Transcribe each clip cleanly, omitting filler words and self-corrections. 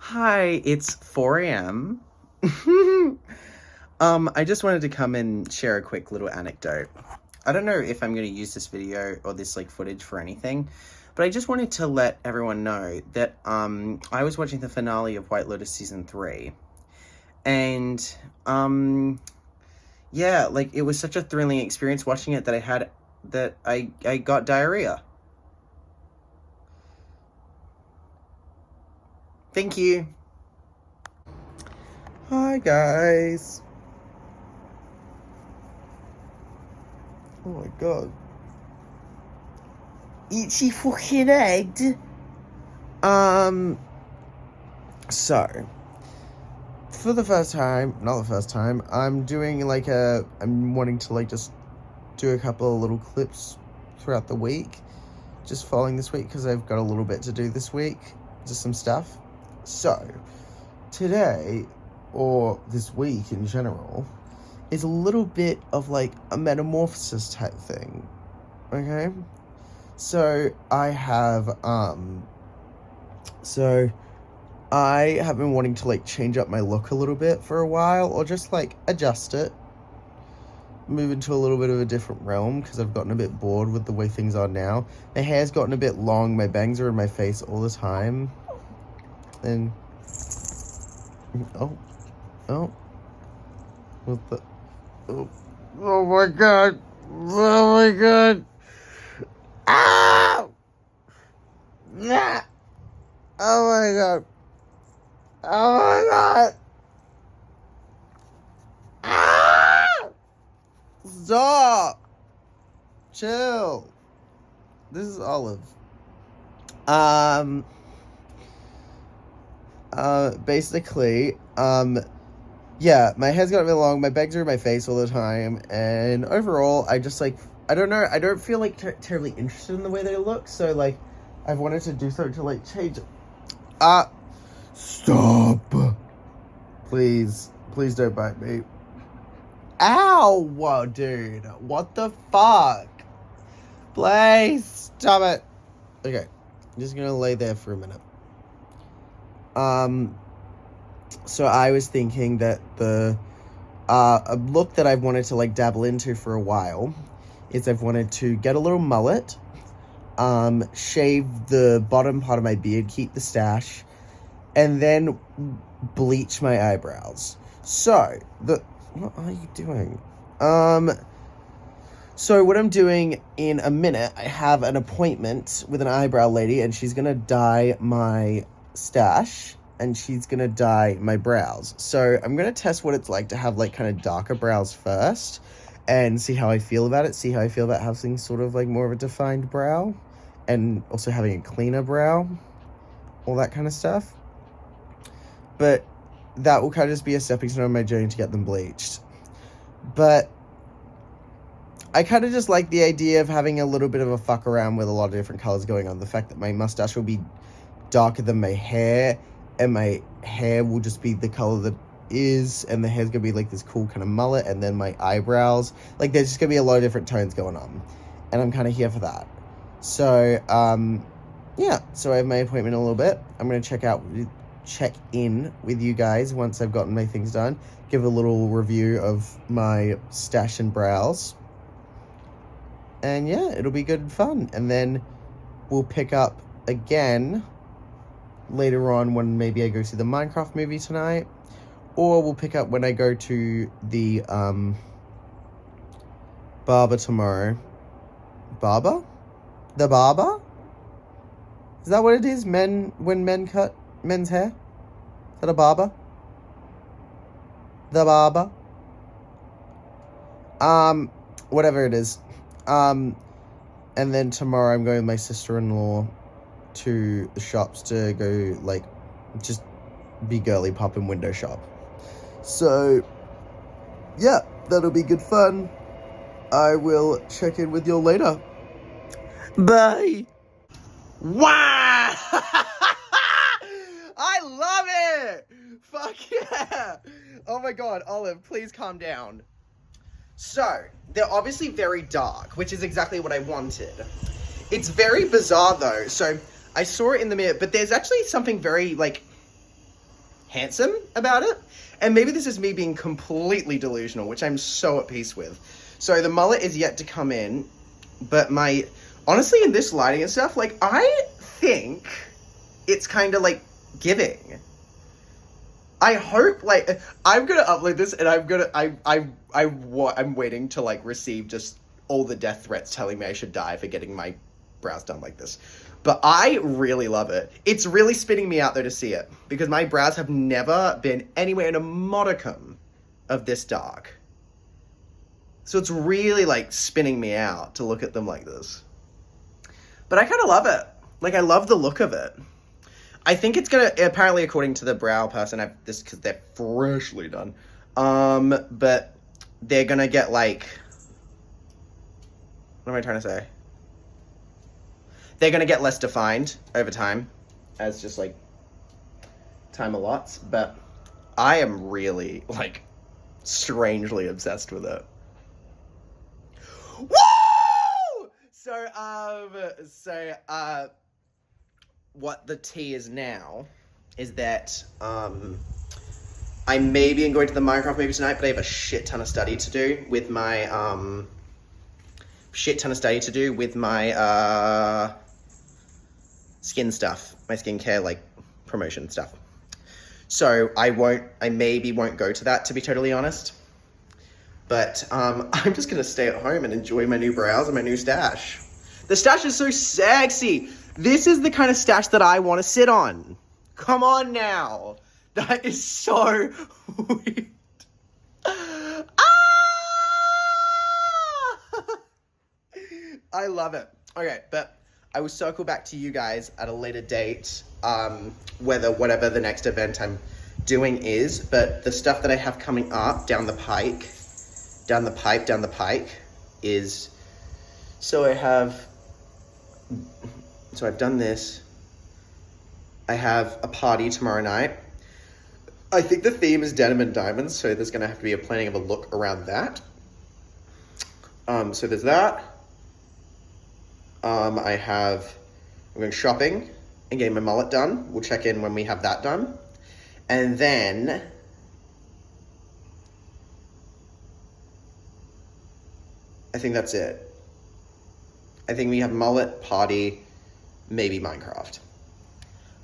Hi, it's 4 a.m. I just wanted to come and share a quick little anecdote. I don't know if I'm going to use this video or this footage for anything, but I just wanted to let everyone know that I was watching the finale of White Lotus season 3, and yeah, it was such a thrilling experience watching it that I got diarrhea. Thank you. Hi guys. Oh my god. Itchy fucking head. So, for the first time, not the first time, I'm doing I'm wanting to just do a couple of little clips throughout the week. Just following this week because I've got a little bit to do this week. Just some stuff. So, today, or this week in general, is a little bit of a metamorphosis type thing. Okay? So I have been wanting to change up my look a little bit for a while, or just adjust it, move into a little bit of a different realm, because I've gotten a bit bored with the way things are now. My hair's gotten a bit long, my bangs are in my face all the time, and oh what the oh my god, ah! Yeah. Oh my god. Oh my god. Ah! Stop. Chill. This is Olive. Basically, yeah, my hair's got a bit long, my bangs are in my face all the time, and overall, I just, I don't know, I don't feel, terribly interested in the way they look, so, I've wanted to do something to, change it. Stop! Please don't bite me. Ow! Dude, what the fuck? Please, stop it. Okay, I'm just gonna lay there for a minute. So I was thinking that a look that I've wanted to dabble into for a while is I've wanted to get a little mullet, shave the bottom part of my beard, keep the stash, and then bleach my eyebrows. So what are you doing? So what I'm doing in a minute, I have an appointment with an eyebrow lady, and she's gonna dye my stash, and she's gonna dye my brows. So I'm gonna test what it's like to have kind of darker brows first, and see how I feel about it. See how I feel about having sort of more of a defined brow, and also having a cleaner brow, all that kind of stuff. But that will kind of just be a stepping stone on my journey to get them bleached. But I kind of just like the idea of having a little bit of a fuck around with a lot of different colors going on. The fact that my mustache will be darker than my hair, and my hair will just be the color that is, and the hair's gonna be this cool kind of mullet, and then my eyebrows, there's just gonna be a lot of different tones going on, and I'm kind of here for that. So yeah, so I have my appointment in a little bit. I'm gonna check in with you guys once I've gotten my things done, give a little review of my stash and brows, and yeah, it'll be good and fun. And then we'll pick up again later on when maybe I go see the Minecraft movie tonight, or we'll pick up when I go to the barber tomorrow. Barber? The barber? Is that what it is? When men cut men's hair? Is that a barber? The barber? Whatever it is. And then tomorrow I'm going with my sister-in-law to the shops to go, just be girly pop and window shop. So, yeah, that'll be good fun. I will check in with you later. Bye! Wow! I love it! Fuck yeah! Oh my god, Olive, please calm down. So, they're obviously very dark, which is exactly what I wanted. It's very bizarre, though. So, I saw it in the mirror, but there's actually something very, handsome about it. And maybe this is me being completely delusional, which I'm so at peace with. So the mullet is yet to come in, but honestly, in this lighting and stuff, like, I think it's kind of, like, giving. I hope, like, I'm gonna upload this, and I'm waiting to, like, receive just all the death threats telling me I should die for getting my brows done like this. But I really love it. It's really spinning me out, though, to see it, because my brows have never been anywhere in a modicum of this dark. So it's really, like, spinning me out to look at them like this. But I kind of love it. Like, I love the look of it. I think it's gonna, apparently, according to the brow person, this because they're freshly done, but they're gonna get, like, what am I trying to say? They're gonna get less defined over time, as just, like, time allots, but I am really, like, strangely obsessed with it. Woo! So, what the tea is now is that, I may be going to the Minecraft movie tonight, but I have a shit ton of study to do with my, skin stuff, my skincare, like, promotion stuff. So I maybe won't go to that, to be totally honest. But, I'm just gonna stay at home and enjoy my new brows and my new stash. The stash is so sexy. This is the kind of stash that I want to sit on. Come on now. That is so weird. I love it. Okay, but I will circle back to you guys at a later date, whatever the next event I'm doing is, but the stuff that I have coming up down the pike is, so I've done this. I have a party tomorrow night. I think the theme is denim and diamonds, so there's gonna have to be a planning of a look around that. So there's that. I'm going shopping and getting my mullet done. We'll check in when we have that done. And then I think that's it. I think we have mullet, party, maybe Minecraft.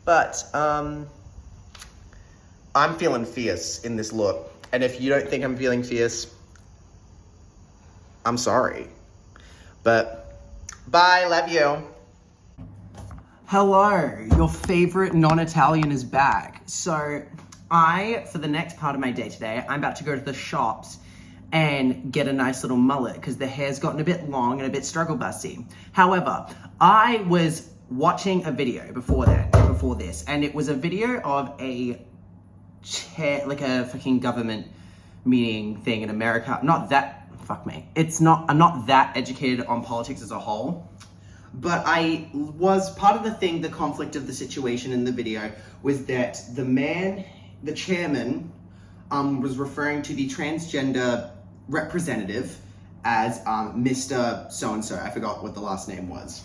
But I'm feeling fierce in this look. And if you don't think I'm feeling fierce, I'm sorry. But bye, love you. Hello, your favorite non-Italian is back. So for the next part of my day today, I'm about to go to the shops and get a nice little mullet because the hair's gotten a bit long and a bit struggle busty. However, I was watching a video before this, and it was a video of a chair, like a fucking government meeting thing in America. I'm not that educated on politics as a whole, but I was part of the conflict of the situation in the video was that the chairman, was referring to the transgender representative as Mr. So-and-so. I forgot what the last name was.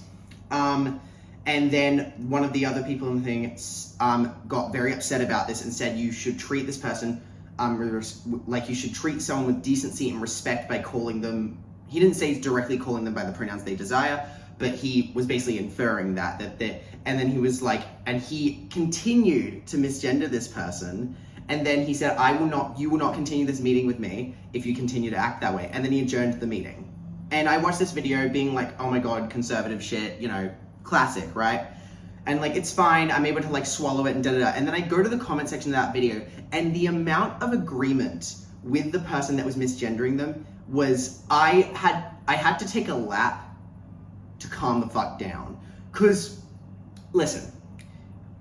And then one of the other people in the thing got very upset about this and said you should treat this person like you should treat someone with decency and respect by calling them, he didn't say directly calling them by the pronouns they desire, but he was basically inferring that and then he was like, and he continued to misgender this person. And then he said, you will not continue this meeting with me if you continue to act that way. And then he adjourned the meeting. And I watched this video being like, oh my God, conservative shit, classic, right? And like, it's fine, I'm able to like swallow it and da-da-da. And then I go to the comment section of that video, and the amount of agreement with the person that was misgendering them was, I had to take a lap to calm the fuck down. Cause, listen,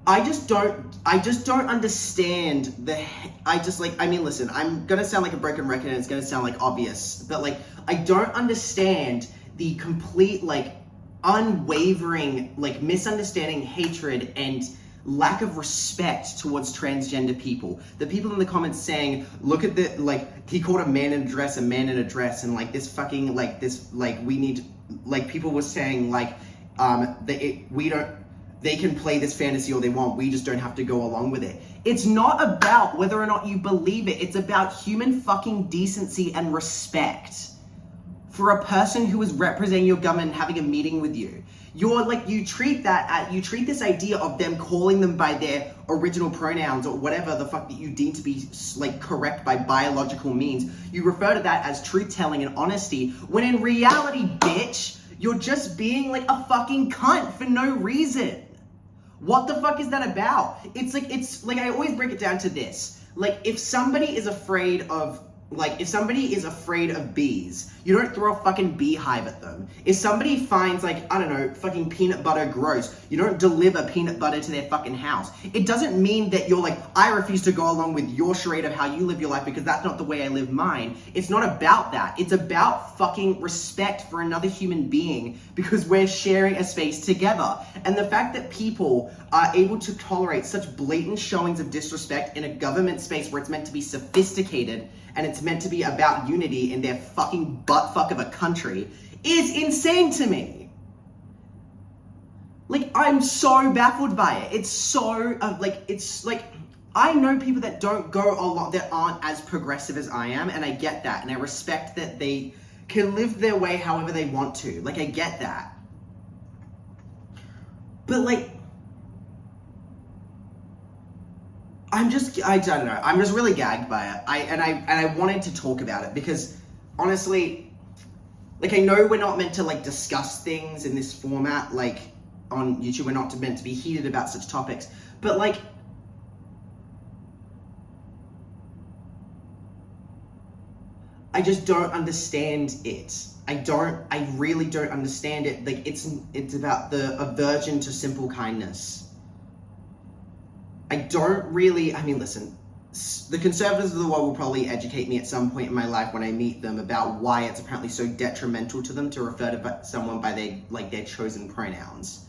I just don't understand listen, I'm gonna sound like a broken record and it's gonna sound like obvious, but like, I don't understand the complete like unwavering like misunderstanding, hatred, and lack of respect towards transgender people. The people in the comments saying, look at the, like, he called a man in a dress, and like this fucking, like this, like we need, like people were saying like, we don't, they can play this fantasy all they want. We just don't have to go along with it. It's not about whether or not you believe it. It's about human fucking decency and respect for a person who is representing your government and having a meeting with you. You treat this idea of them calling them by their original pronouns or whatever the fuck that you deem to be like correct by biological means. You refer to that as truth-telling and honesty, when in reality, bitch, you're just being like a fucking cunt for no reason. What the fuck is that about? It's like I always break it down to this. Like, if somebody is afraid of bees, you don't throw a fucking beehive at them. If somebody finds, like, I don't know, fucking peanut butter gross, you don't deliver peanut butter to their fucking house. It doesn't mean that you're like, I refuse to go along with your charade of how you live your life because that's not the way I live mine. It's not about that. It's about fucking respect for another human being because we're sharing a space together. And the fact that people are able to tolerate such blatant showings of disrespect in a government space where it's meant to be sophisticated and it's meant to be about unity in their fucking buttfuck of a country is insane to me. Like, I'm so baffled by it. It's so, I know people that don't go along, that aren't as progressive as I am, and I get that, and I respect that they can live their way however they want to. Like, I get that. But, like, I don't know. I'm just really gagged by it. I wanted to talk about it because, honestly, like, I know we're not meant to, like, discuss things in this format, like, on YouTube. We're not meant to be heated about such topics. But, like, I just don't understand it. I really don't understand it. Like, it's about the aversion to simple kindness. Listen, the conservatives of the world will probably educate me at some point in my life when I meet them about why it's apparently so detrimental to them to refer to someone by their chosen pronouns.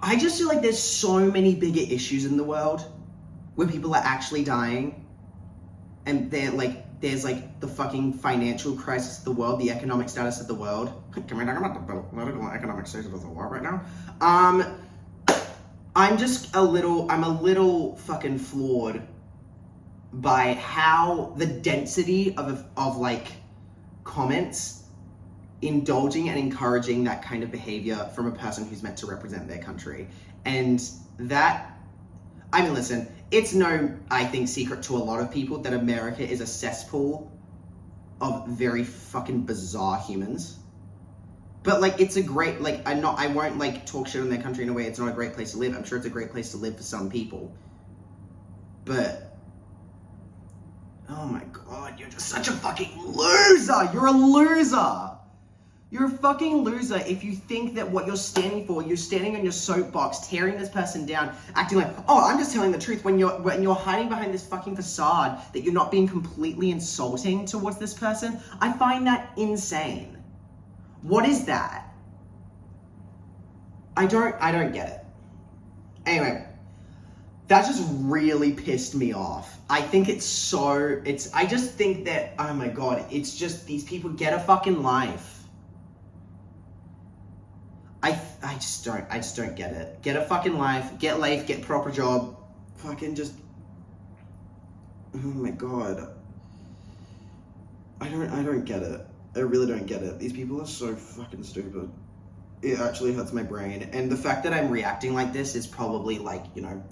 I just feel like there's so many bigger issues in the world where people are actually dying, and there's like the fucking financial crisis of the world, the economic status of the world. Can we talk about the political and economic status of the world right now? I'm a little fucking floored by how the density of like comments indulging and encouraging that kind of behavior from a person who's meant to represent their country. And that, I mean, listen, it's no, I think, secret to a lot of people that America is a cesspool of very fucking bizarre humans. But, like, it's a great, like, I won't, like, talk shit on their country in a way it's not a great place to live. I'm sure it's a great place to live for some people. But, oh my God, you're just such a fucking loser! You're a loser! You're a fucking loser if you think that what you're standing for, you're standing on your soapbox, tearing this person down, acting like, oh, I'm just telling the truth, when you're hiding behind this fucking facade that you're not being completely insulting towards this person. I find that insane. What is that? I don't get it. Anyway, that just really pissed me off. I think I just think that, oh my God, it's just, these people get a fucking life. I just don't get it. Get a fucking life, get life, get a proper job. Fucking just, oh my God. I don't get it. I really don't get it. These people are so fucking stupid. It actually hurts my brain. And the fact that I'm reacting like this is probably like, you know,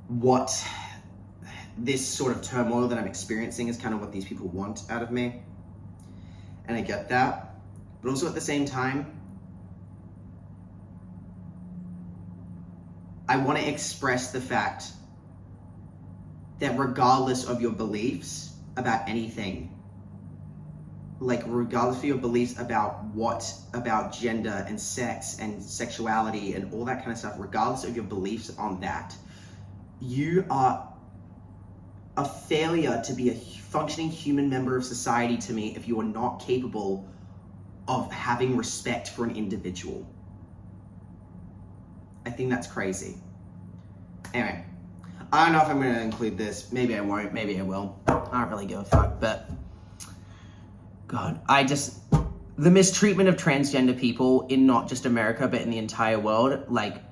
what this sort of turmoil that I'm experiencing is kind of what these people want out of me. And I get that. But also at the same time, I want to express the fact that regardless of your beliefs about anything, like regardless of your beliefs about gender and sex and sexuality and all that kind of stuff, regardless of your beliefs on that, you are a failure to be a functioning human member of society to me if you are not capable of having respect for an individual. I think that's crazy. Anyway, I don't know if I'm going to include this. Maybe I won't. Maybe I will. I don't really give a fuck, but God, the mistreatment of transgender people in not just America, but in the entire world, like,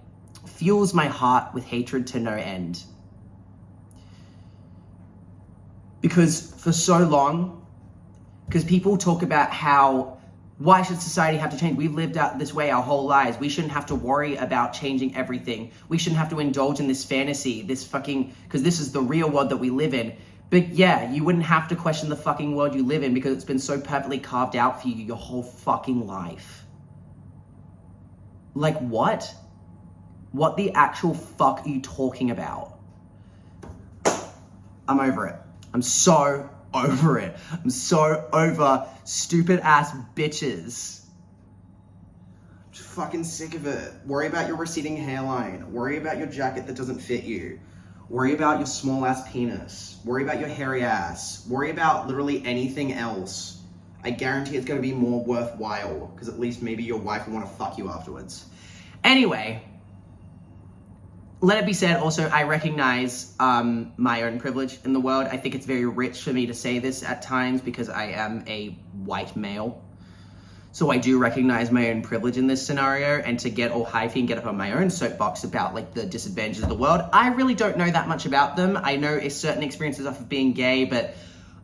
fuels my heart with hatred to no end. Because for so long, because people talk about how, why should society have to change? We've lived out this way our whole lives. We shouldn't have to worry about changing everything. We shouldn't have to indulge in this fantasy, this fucking, because this is the real world that we live in. But yeah, you wouldn't have to question the fucking world you live in because it's been so perfectly carved out for you your whole fucking life. Like what? What the actual fuck are you talking about? I'm over it. I'm so over it. I'm so over stupid ass bitches. I'm just fucking sick of it. Worry about your receding hairline. Worry about your jacket that doesn't fit you. Worry about your small ass penis. Worry about your hairy ass. Worry about literally anything else. I guarantee it's going to be more worthwhile, because at least maybe your wife will want to fuck you afterwards. Anyway, let it be said also, I recognize my own privilege in the world. I think it's very rich for me to say this at times because I am a white male. So I do recognize my own privilege in this scenario, and to get all hyphy and get up on my own soapbox about like the disadvantages of the world, I really don't know that much about them. I know certain experiences of being gay, but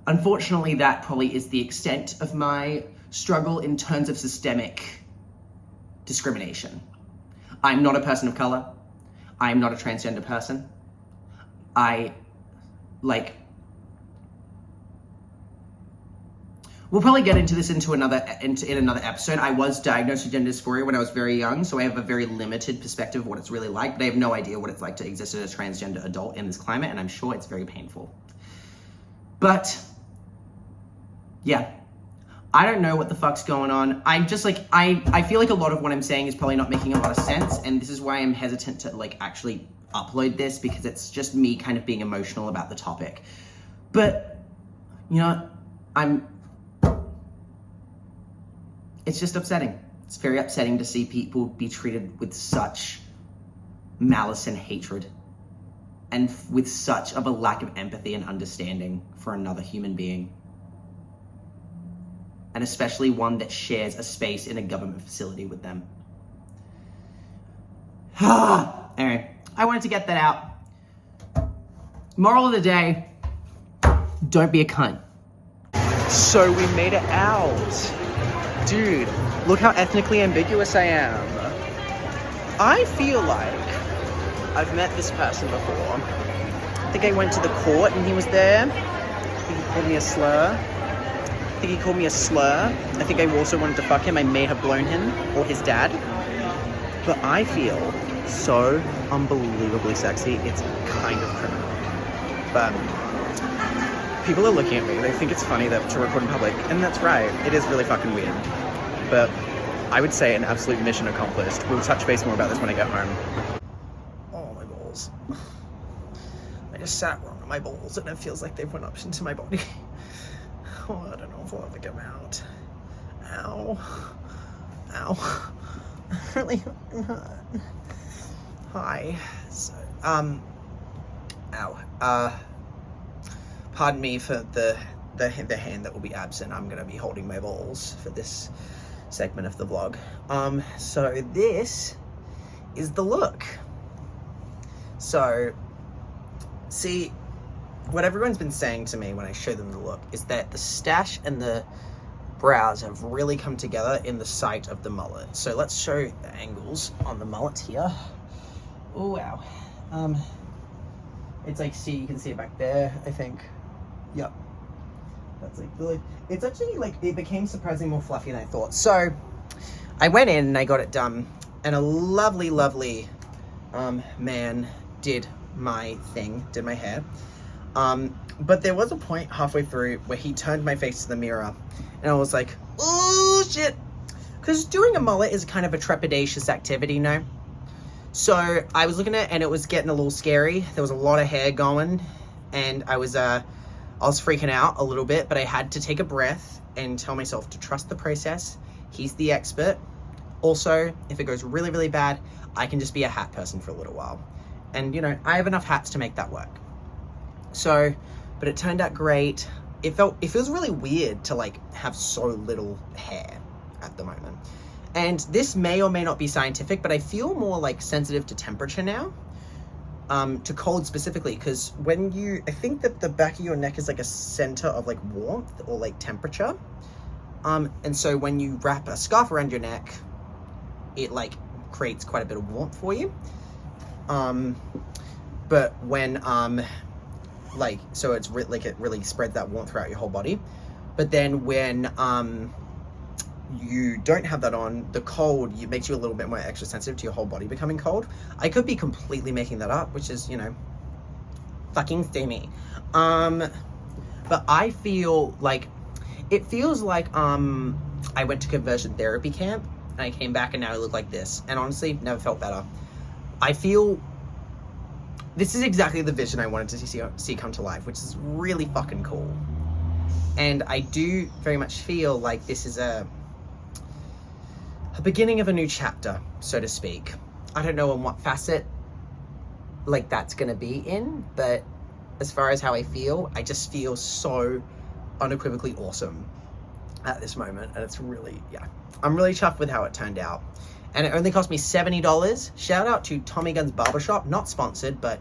unfortunately that probably is the extent of my struggle in terms of systemic discrimination. I'm not a person of color. I'm not a transgender person. We'll probably get into this in another episode. I was diagnosed with gender dysphoria when I was very young, so I have a very limited perspective of what it's really like, but I have no idea what it's like to exist as a transgender adult in this climate, and I'm sure it's very painful. But, yeah. I don't know what the fuck's going on. I'm just like, I feel like a lot of what I'm saying is probably not making a lot of sense, and this is why I'm hesitant to like actually upload this, because it's just me kind of being emotional about the topic. But, you know, it's just upsetting. It's very upsetting to see people be treated with such malice and hatred, and with such of a lack of empathy and understanding for another human being. And especially one that shares a space in a government facility with them. Anyway, I wanted to get that out. Moral of the day, don't be a cunt. So we made it out. Dude, look how ethnically ambiguous I am. I feel like I've met this person before. I think I went to the court and he was there. I think he called me a slur. I think I also wanted to fuck him. I may have blown him, or his dad. But I feel so unbelievably sexy, it's kind of criminal. But people are looking at me. They think it's funny that to record in public, and that's right. It is really fucking weird. But I would say an absolute mission accomplished. We'll touch base more about this when I get home. Oh, my balls. I just sat wrong on my balls, and it feels like they've went up into my body. Oh, I don't know if I'll ever get them out. Ow. Ow. Really hurt. Hi. So, ow. Pardon me for the hand that will be absent. I'm gonna be holding my balls for this segment of the vlog. So this is the look. So, see, what everyone's been saying to me when I show them the look is that the stash and the brows have really come together in the sight of the mullet. So let's show the angles on the mullet here. Oh, wow. It's like, see, you can see it back there, I think. Yep. That's like, really, it's actually like, it became surprisingly more fluffy than I thought. So I went in and I got it done, and a lovely, lovely man did my hair. But there was a point halfway through where he turned my face to the mirror, and I was like, oh shit. Because doing a mullet is kind of a trepidatious activity, no? So I was looking at it and it was getting a little scary. There was a lot of hair going, and I was freaking out a little bit, but I had to take a breath and tell myself to trust the process. He's the expert. Also, if it goes really, really bad, I can just be a hat person for a little while. And, you know, I have enough hats to make that work. So, but it turned out great. It feels really weird to like have so little hair. at the moment. And this may or may not be scientific, but I feel more like sensitive to temperature now, to cold specifically, because I think that the back of your neck is like a center of like warmth or like temperature. And so when you wrap a scarf around your neck, it like creates quite a bit of warmth for you. But when, so it's it really spreads that warmth throughout your whole body. But then when, you don't have that on, the cold makes you a little bit more extra sensitive to your whole body becoming cold. I could be completely making that up, which is, fucking steamy. But I feel like, it feels like, I went to conversion therapy camp, and I came back and now I look like this. And honestly, never felt better. I feel, this is exactly the vision I wanted to see come to life, which is really fucking cool. And I do very much feel like this is a beginning of a new chapter, so to speak. I don't know in what facet like that's gonna be in, but as far as how I feel, I just feel so unequivocally awesome at this moment, and it's really, I'm really chuffed with how it turned out. And it only cost me $70. Shout out to Tommy Gunn's Barbershop, not sponsored, but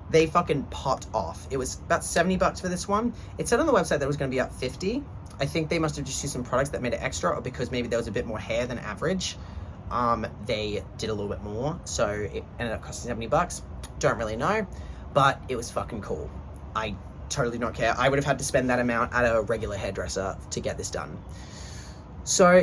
they fucking popped off. It was about $70 for this one. It said on the website that it was gonna be up $50. I think they must have just used some products that made it extra, or because maybe there was a bit more hair than average. They did a little bit more, so it ended up costing $70. Don't really know, but it was fucking cool. I totally don't care. I would have had to spend that amount at a regular hairdresser to get this done. So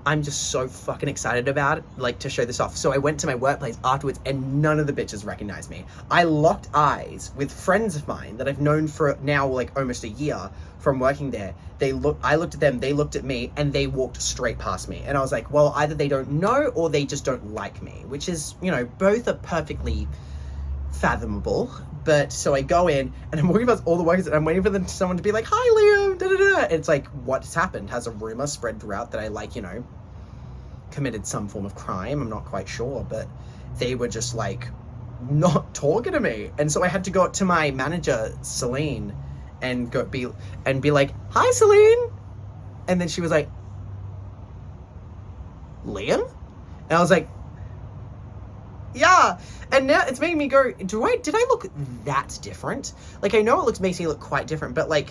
I'm just so fucking excited about it, like, to show this off. So I went to my workplace afterwards and none of the bitches recognized me. I locked eyes with friends of mine that I've known for now like almost a year from working there. I looked at them, they looked at me, and they walked straight past me. And I was like, well, either they don't know or they just don't like me, which is, both are perfectly fathomable. But so I go in and I'm walking past all the workers and I'm waiting for someone to be like, hi Liam, da da da. It's like, what's happened? Has a rumor spread throughout that I committed some form of crime? I'm not quite sure, but they were just like not talking to me. And so I had to go up to my manager, Celine, and be like, hi Celine. And then she was like, Liam? And I was like, yeah. And now it's making me go, did I look that different? Like, I know it makes me look quite different, but like,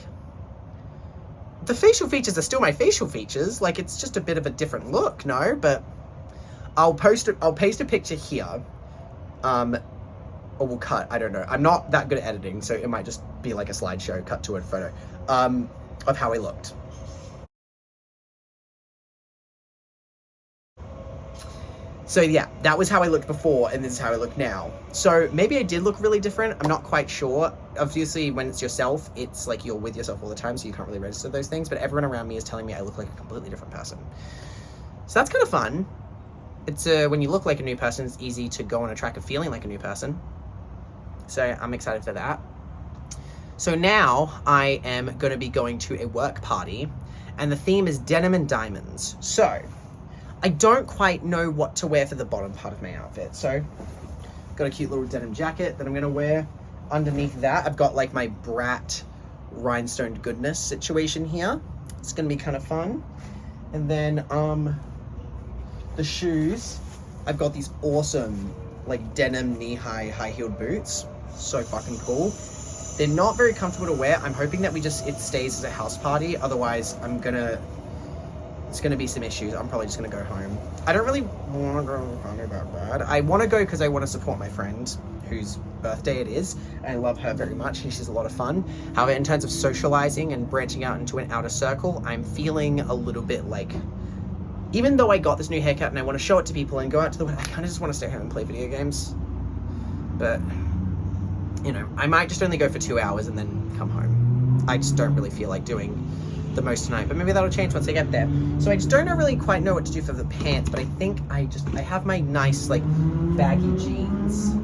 the facial features are still my facial features. Like, it's just a bit of a different look, no? But I'll paste a picture here. Or we'll cut, I don't know. I'm not that good at editing, so it might just be like a slideshow cut to a photo of how I looked. So yeah, that was how I looked before, and this is how I look now. So maybe I did look really different. I'm not quite sure. Obviously, when it's yourself, it's like you're with yourself all the time, so you can't really register those things. But everyone around me is telling me I look like a completely different person. So that's kind of fun. It's when you look like a new person, it's easy to go on a track of feeling like a new person. So I'm excited for that. So now I am going to be going to a work party, and the theme is denim and diamonds. So I don't quite know what to wear for the bottom part of my outfit. So got a cute little denim jacket that I'm going to wear. Underneath that, I've got like my Brat rhinestone goodness situation here. It's going to be kind of fun. And then the shoes, I've got these awesome like denim knee-high high-heeled boots. So fucking cool. They're not very comfortable to wear. I'm hoping that it stays as a house party. Otherwise, it's gonna be some issues. I'm probably just gonna go home. I don't really want to go to the party that bad. I want to go because I want to support my friend whose birthday it is. I love her very much, and she's a lot of fun. However, in terms of socializing and branching out into an outer circle, I'm feeling a little bit like, even though I got this new haircut and I want to show it to people and go out to the world, I kind of just want to stay home and play video games. But I might just only go for 2 hours and then come home. I just don't really feel like doing the most tonight, but maybe that'll change once I get there. So I just don't really quite know what to do for the pants, but I think I have my nice like baggy jeans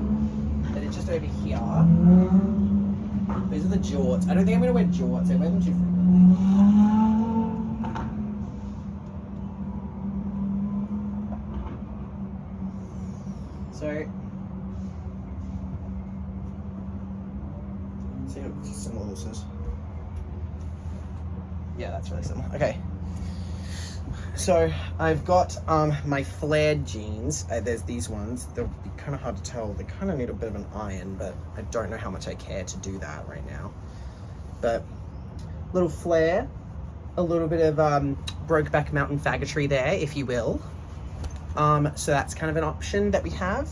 that are just over here. These are the jorts. I don't think I'm gonna wear jorts. I wear them too frequently. So see how similar this is. Yeah, that's really similar. Okay. So I've got my flared jeans. There's these ones. They'll be kind of hard to tell. They kind of need a bit of an iron, but I don't know how much I care to do that right now. But little flare, a little bit of Brokeback Mountain faggotry there, if you will. So that's kind of an option that we have.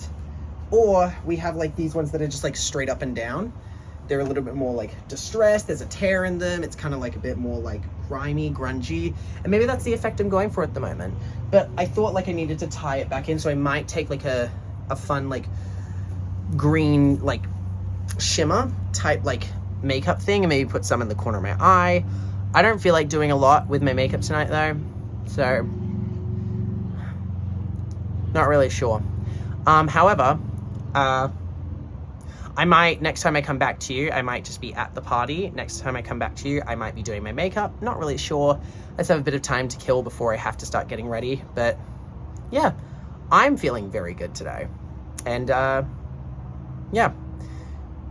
Or we have like these ones that are just like straight up and down. They're a little bit more like distressed. There's a tear in them. It's kind of like a bit more like grimy, grungy. And maybe that's the effect I'm going for at the moment. But I thought like I needed to tie it back in. So I might take like a fun like green like shimmer type like makeup thing and maybe put some in the corner of my eye. I don't feel like doing a lot with my makeup tonight though. So not really sure. However, I might, next time I come back to you, I might just be at the party. Next time I come back to you, I might be doing my makeup. Not really sure. Let's have a bit of time to kill before I have to start getting ready. But yeah, I'm feeling very good today. And yeah,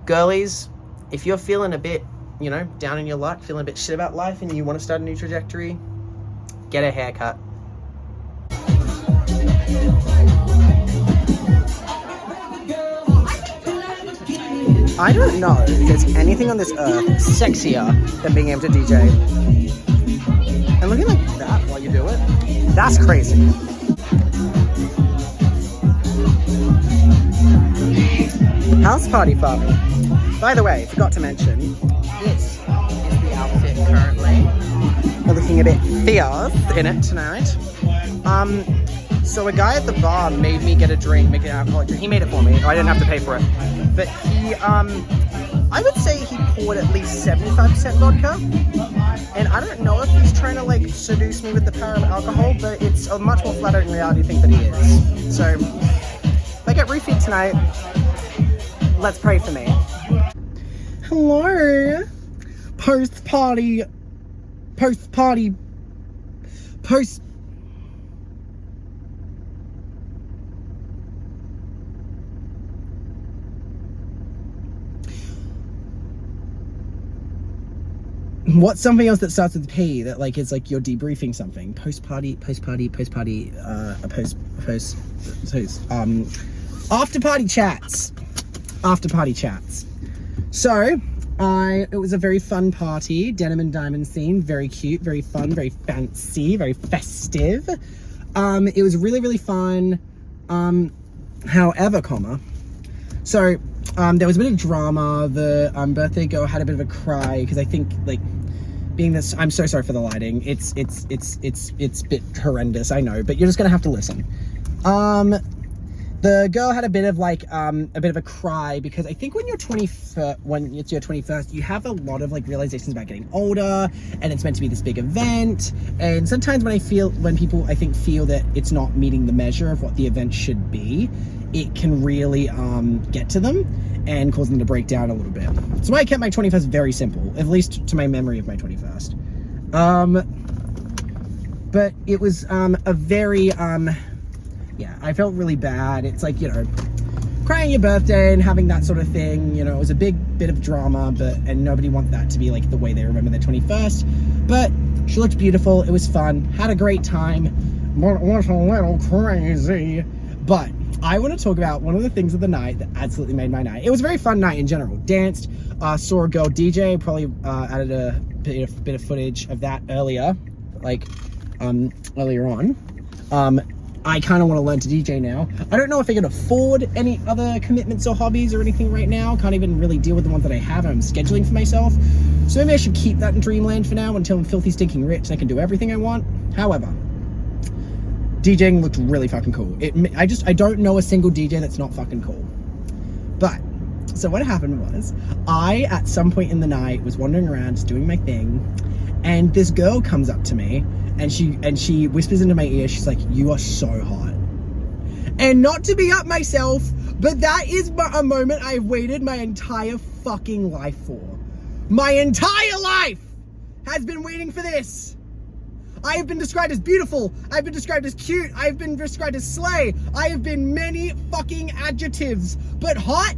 girlies, if you're feeling a bit, you know, down in your luck, feeling a bit shit about life and you want to start a new trajectory, get a haircut. I don't know if there's anything on this earth sexier than being able to DJ. And looking like that while you do it, that's crazy. House party fun. By the way, forgot to mention, this is the outfit currently. We're looking a bit fierce in it tonight. So a guy at the bar made me get a drink, make an alcoholic drink. He made it for me. I didn't have to pay for it. But he, I would say he poured at least 75% vodka. And I don't know if he's trying to like seduce me with the power of alcohol, but it's a much more flattering reality thing that he is. So if I get roofied tonight, let's pray for me. Hello. Post-party. What's something else that starts with P that like it's like you're debriefing something? After party chats. So it was a very fun party, denim and diamond theme, very cute, very fun, very fancy, very festive. It was really, really fun. However, so there was a bit of drama. The birthday girl had a bit of a cry because I think like being this, I'm so sorry for the lighting. It's a bit horrendous, I know, but you're just gonna have to listen. The girl had a bit of like a bit of a cry because I think when it's your 21st, you have a lot of like realizations about getting older, and it's meant to be this big event. And sometimes when people I think feel that it's not meeting the measure of what the event should be, it can really get to them and cause them to break down a little bit. So I kept my 21st very simple, at least to my memory of my 21st. But it was a very yeah, I felt really bad. It's like, you know, crying your birthday and having that sort of thing, you know, it was a big bit of drama, and nobody wants that to be like the way they remember their 21st. But she looked beautiful. It was fun. Had a great time. Was a little crazy. But I want to talk about one of the things of the night that absolutely made my night. It was a very fun night in general. Danced, saw a girl DJ, probably added a bit of footage of that earlier, like earlier on. I kind of want to learn to DJ now. I don't know if I can afford any other commitments or hobbies or anything right now. Can't even really deal with the ones that I have. I'm scheduling for myself. So maybe I should keep that in dreamland for now until I'm filthy stinking rich and I can do everything I want. However, DJing looked really fucking cool. I don't know a single DJ that's not fucking cool. But, so what happened was, I, at some point in the night, was wandering around just doing my thing, and this girl comes up to me, and she whispers into my ear, she's like, "You are so hot." And not to be up myself, but that is a moment I've waited my entire fucking life for. My entire life has been waiting for this. I have been described as beautiful. I've been described as cute. I've been described as slay. I have been many fucking adjectives, but hot?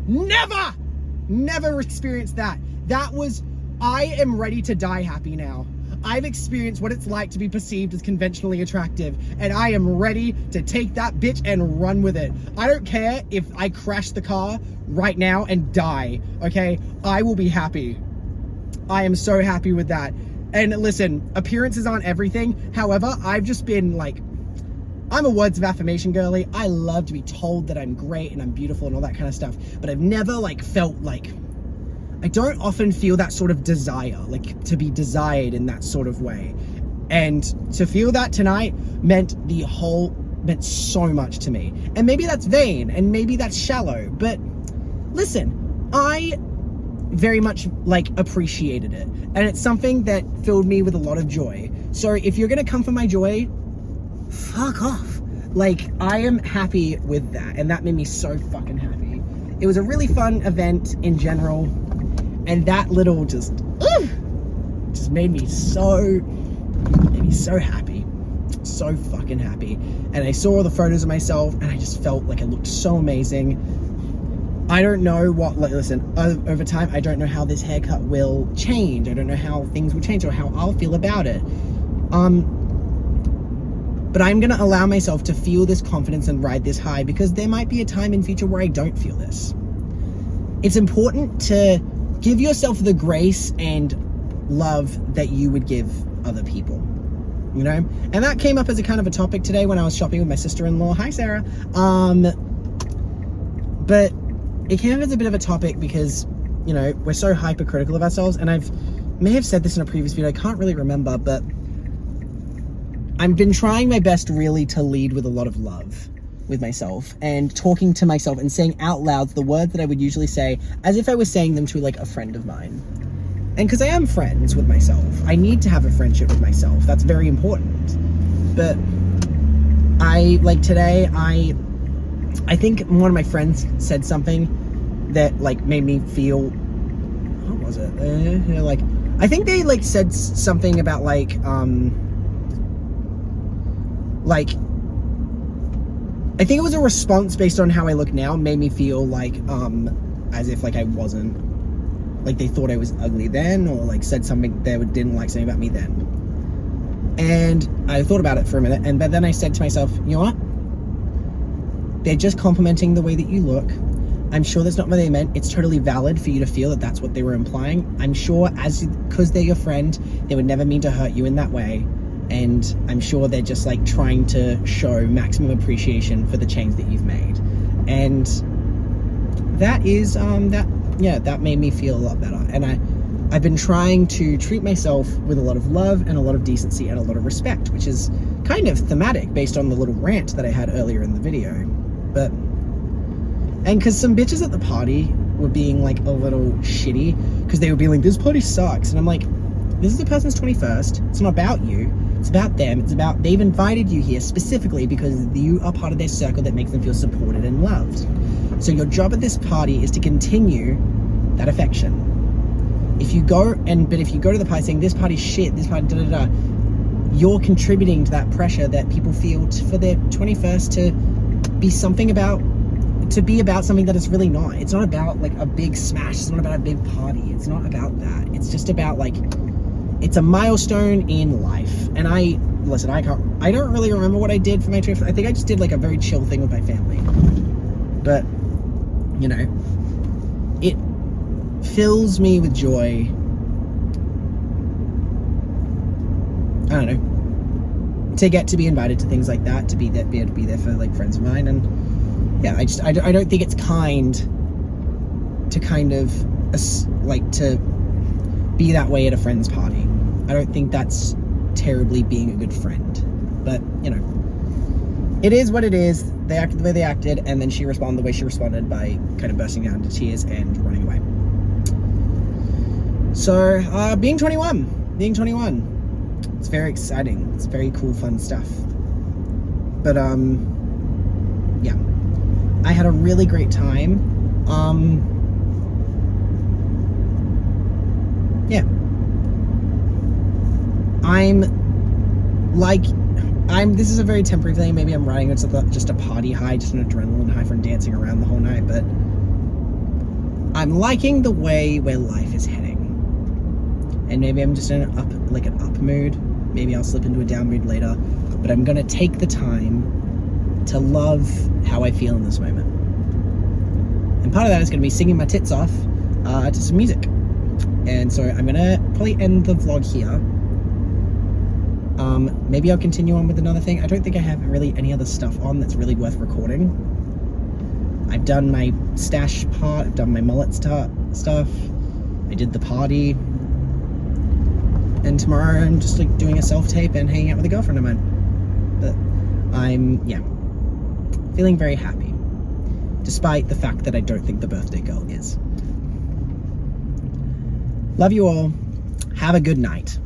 Never experienced that. I am ready to die happy now. I've experienced what it's like to be perceived as conventionally attractive, and I am ready to take that bitch and run with it. I don't care if I crash the car right now and die, okay? I will be happy. I am so happy with that. And listen, appearances aren't everything. However, I've just been like, I'm a words of affirmation girly. I love to be told that I'm great and I'm beautiful and all that kind of stuff. But I've never like felt like, I don't often feel that sort of desire, like to be desired in that sort of way. And to feel that tonight meant so much to me. And maybe that's vain and maybe that's shallow, but listen, I very much like appreciated it. And it's something that filled me with a lot of joy. So if you're gonna come for my joy, fuck off. Like, I am happy with that, and that made me so fucking happy. It was a really fun event in general, and that little just made me so happy. So fucking happy. And I saw all the photos of myself, and I just felt like I looked so amazing. I don't know what, like, listen, over time, I don't know how this haircut will change. I don't know how things will change or how I'll feel about it. But I'm gonna allow myself to feel this confidence and ride this high, because there might be a time in future where I don't feel this. It's important to give yourself the grace and love that you would give other people, you know? And that came up as a kind of a topic today when I was shopping with my sister-in-law. Hi, Sarah. But it came up as a bit of a topic because, you know, we're so hypercritical of ourselves, and may have said this in a previous video, I can't really remember, but I've been trying my best really to lead with a lot of love with myself and talking to myself and saying out loud the words that I would usually say as if I was saying them to like a friend of mine. And because I am friends with myself, I need to have a friendship with myself. That's very important. But today, I think one of my friends said something that like made me feel, what was it? I think they like said something about I think it was a response based on how I look now, made me feel like, as if like I wasn't, like they thought I was ugly then, or like said something they didn't like something about me then. And I thought about it for a minute, but then I said to myself, you know what? They're just complimenting the way that you look. I'm sure that's not what they meant. It's totally valid for you to feel that that's what they were implying. I'm sure because they're your friend, they would never mean to hurt you in that way. And I'm sure they're just like trying to show maximum appreciation for the change that you've made. And that is, that made me feel a lot better. And I've been trying to treat myself with a lot of love and a lot of decency and a lot of respect, which is kind of thematic based on the little rant that I had earlier in the video. And because some bitches at the party were being like a little shitty, because they were being like, this party sucks. And I'm like, this is the person's 21st. It's not about you. It's about them. It's about, they've invited you here specifically because you are part of their circle that makes them feel supported and loved. So your job at this party is to continue that affection. If you go to the party saying this party's shit, this party da-da-da, you're contributing to that pressure that people feel for their 21st to be about something that it's really not. It's not about like a big smash. It's not about a big party. It's not about that. It's just about like, it's a milestone in life. And I don't really remember what I did for my trip. I think I just did like a very chill thing with my family. But, you know, it fills me with joy. I don't know, to get to be invited to things like that, be able to be there for like friends of mine. And yeah, I don't think it's kind to to be that way at a friend's party. I don't think that's terribly being a good friend. But, you know, it is what it is. They acted the way they acted, and then she responded the way she responded by kind of bursting out into tears and running away. So, being 21, it's very exciting. It's very cool, fun stuff. But, yeah, I had a really great time. Yeah. This is a very temporary thing. Maybe I'm riding it's just a party high, just an adrenaline high from dancing around the whole night, but I'm liking the way where life is heading. and maybe I'm just in an up mood. Maybe I'll slip into a down mood later, but I'm gonna take the time to love how I feel in this moment. And part of that is gonna be singing my tits off to some music. And so I'm gonna probably end the vlog here. Maybe I'll continue on with another thing. I don't think I have really any other stuff on that's really worth recording. I've done my stash part, I've done my mullet stuff, I did the party, and tomorrow I'm just like doing a self-tape and hanging out with a girlfriend of mine. But I'm, feeling very happy, despite the fact that I don't think the birthday girl is. Love you all. Have a good night.